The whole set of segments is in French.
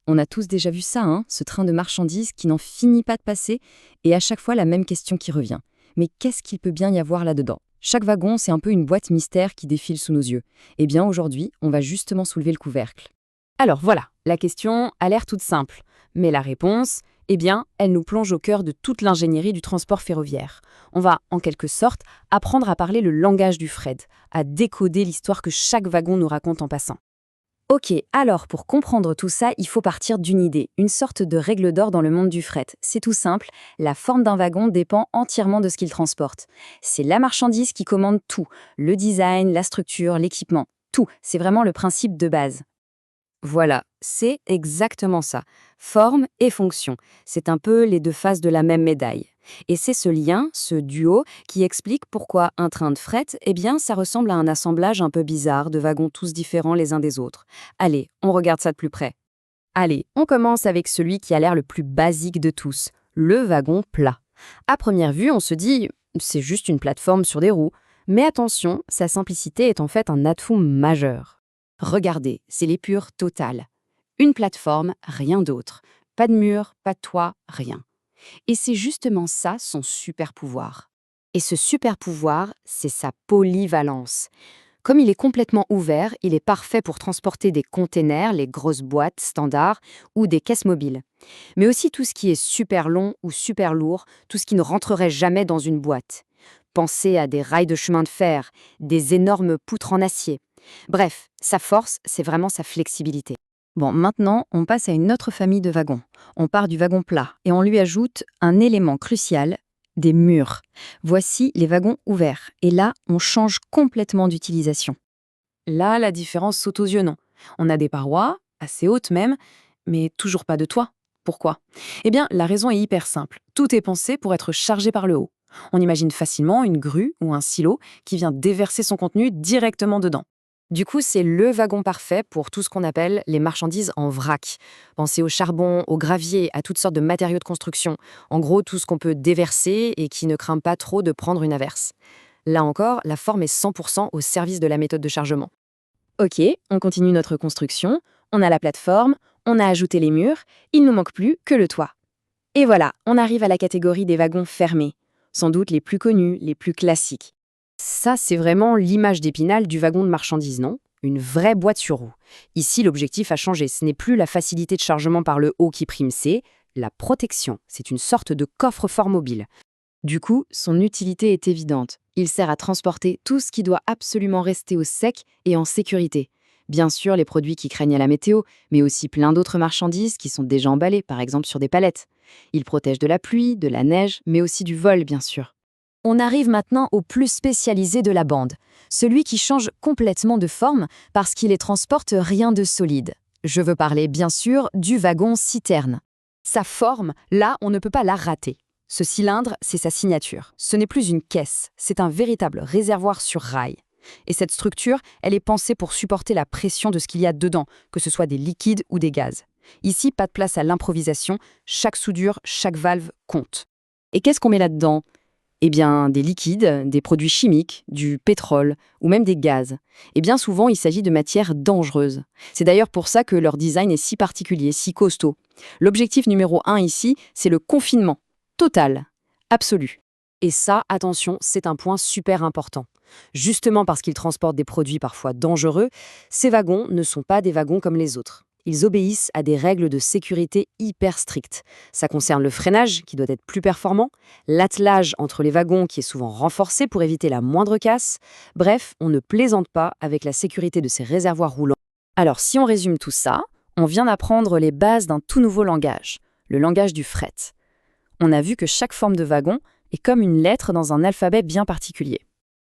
On a tous déjà vu ça, hein, ce train de marchandises qui n'en finit pas de passer, et à chaque fois la même question qui revient. Mais qu'est-ce qu'il peut bien y avoir là-dedans? Chaque wagon, c'est un peu une boîte mystère qui défile sous nos yeux. Eh bien aujourd'hui, on va justement soulever le couvercle. Alors voilà, la question a l'air toute simple, mais la réponse, eh bien, elle nous plonge au cœur de toute l'ingénierie du transport ferroviaire. On va, en quelque sorte, apprendre à parler le langage du fret, à décoder l'histoire que chaque wagon nous raconte en passant. Ok, alors pour comprendre tout ça, il faut partir d'une idée, une sorte de règle d'or dans le monde du fret. C'est tout simple, la forme d'un wagon dépend entièrement de ce qu'il transporte. C'est la marchandise qui commande tout, le design, la structure, l'équipement, tout. C'est vraiment le principe de base. Voilà, c'est exactement ça. Forme et fonction. C'est un peu les deux faces de la même médaille. Et c'est ce lien, ce duo, qui explique pourquoi un train de fret, eh bien, ça ressemble à un assemblage un peu bizarre de wagons tous différents les uns des autres. Allez, on regarde ça de plus près. Allez, on commence avec celui qui a l'air le plus basique de tous, le wagon plat. À première vue, on se dit, c'est juste une plateforme sur des roues. Mais attention, sa simplicité est en fait un atout majeur. Regardez, c'est l'épure totale. Une plateforme, rien d'autre. Pas de mur, pas de toit, rien. Et c'est justement ça son super pouvoir. Et ce super pouvoir, c'est sa polyvalence. Comme il est complètement ouvert, il est parfait pour transporter des containers, les grosses boîtes standards, ou des caisses mobiles. Mais aussi tout ce qui est super long ou super lourd, tout ce qui ne rentrerait jamais dans une boîte. Pensez à des rails de chemin de fer, des énormes poutres en acier. Bref, sa force, c'est vraiment sa flexibilité. Bon, maintenant, on passe à une autre famille de wagons. On part du wagon plat et on lui ajoute un élément crucial, des murs. Voici les wagons ouverts. Et là, on change complètement d'utilisation. Là, la différence saute aux yeux, non. On a des parois, assez hautes même, mais toujours pas de toit. Pourquoi? Eh bien, la raison est hyper simple. Tout est pensé pour être chargé par le haut. On imagine facilement une grue ou un silo qui vient déverser son contenu directement dedans. Du coup, c'est le wagon parfait pour tout ce qu'on appelle les marchandises en vrac. Pensez au charbon, au gravier, à toutes sortes de matériaux de construction. En gros, tout ce qu'on peut déverser et qui ne craint pas trop de prendre une averse. Là encore, la forme est 100% au service de la méthode de chargement. Ok, on continue notre construction. On a la plateforme, on a ajouté les murs. Il ne nous manque plus que le toit. Et voilà, on arrive à la catégorie des wagons fermés. Sans doute les plus connus, les plus classiques. Ça, c'est vraiment l'image d'Épinal du wagon de marchandises, non? Une vraie boîte sur roue. Ici, l'objectif a changé. Ce n'est plus la facilité de chargement par le haut qui prime, c'est la protection. C'est une sorte de coffre-fort mobile. Du coup, son utilité est évidente. Il sert à transporter tout ce qui doit absolument rester au sec et en sécurité. Bien sûr, les produits qui craignent à la météo, mais aussi plein d'autres marchandises qui sont déjà emballées, par exemple sur des palettes. Il protège de la pluie, de la neige, mais aussi du vol, bien sûr. On arrive maintenant au plus spécialisé de la bande, celui qui change complètement de forme parce qu'il ne transporte rien de solide. Je veux parler, bien sûr, du wagon citerne. Sa forme, là, on ne peut pas la rater. Ce cylindre, c'est sa signature. Ce n'est plus une caisse, c'est un véritable réservoir sur rail. Et cette structure, elle est pensée pour supporter la pression de ce qu'il y a dedans, que ce soit des liquides ou des gaz. Ici, pas de place à l'improvisation, chaque soudure, chaque valve compte. Et qu'est-ce qu'on met là-dedans? Eh bien, des liquides, des produits chimiques, du pétrole ou même des gaz. Et bien souvent, il s'agit de matières dangereuses. C'est d'ailleurs pour ça que leur design est si particulier, si costaud. L'objectif numéro 1 ici, c'est le confinement. Total, absolu. Et ça, attention, c'est un point super important. Justement parce qu'ils transportent des produits parfois dangereux, ces wagons ne sont pas des wagons comme les autres. Ils obéissent à des règles de sécurité hyper strictes. Ça concerne le freinage, qui doit être plus performant, l'attelage entre les wagons, qui est souvent renforcé pour éviter la moindre casse. Bref, on ne plaisante pas avec la sécurité de ces réservoirs roulants. Alors, si on résume tout ça, on vient d'apprendre les bases d'un tout nouveau langage, le langage du fret. On a vu que chaque forme de wagon est comme une lettre dans un alphabet bien particulier.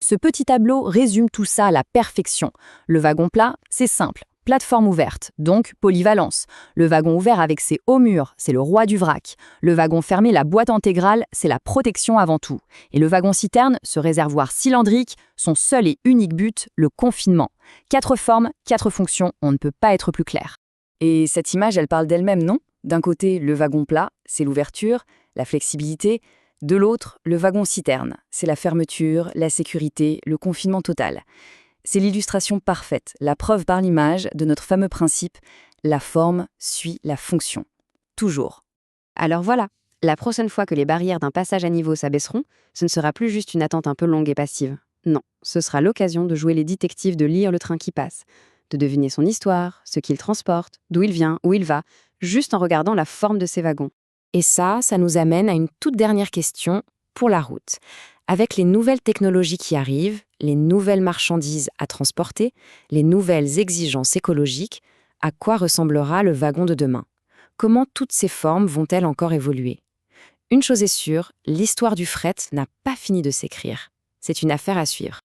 Ce petit tableau résume tout ça à la perfection. Le wagon plat, c'est simple. Plateforme ouverte, donc polyvalence. Le wagon ouvert avec ses hauts murs, c'est le roi du vrac. Le wagon fermé, la boîte intégrale, c'est la protection avant tout. Et le wagon citerne, ce réservoir cylindrique, son seul et unique but, le confinement. 4 formes, 4 fonctions, on ne peut pas être plus clair. Et cette image, elle parle d'elle-même, non? D'un côté, le wagon plat, c'est l'ouverture, la flexibilité. De l'autre, le wagon citerne, c'est la fermeture, la sécurité, le confinement total. C'est l'illustration parfaite, la preuve par l'image de notre fameux principe, la forme suit la fonction. Toujours. Alors voilà, la prochaine fois que les barrières d'un passage à niveau s'abaisseront, ce ne sera plus juste une attente un peu longue et passive. Non, ce sera l'occasion de jouer les détectives, de lire le train qui passe, de deviner son histoire, ce qu'il transporte, d'où il vient, où il va, juste en regardant la forme de ses wagons. Et ça nous amène à une toute dernière question pour la route. Avec les nouvelles technologies qui arrivent, les nouvelles marchandises à transporter, les nouvelles exigences écologiques, à quoi ressemblera le wagon de demain? Comment toutes ces formes vont-elles encore évoluer? Une chose est sûre, l'histoire du fret n'a pas fini de s'écrire. C'est une affaire à suivre.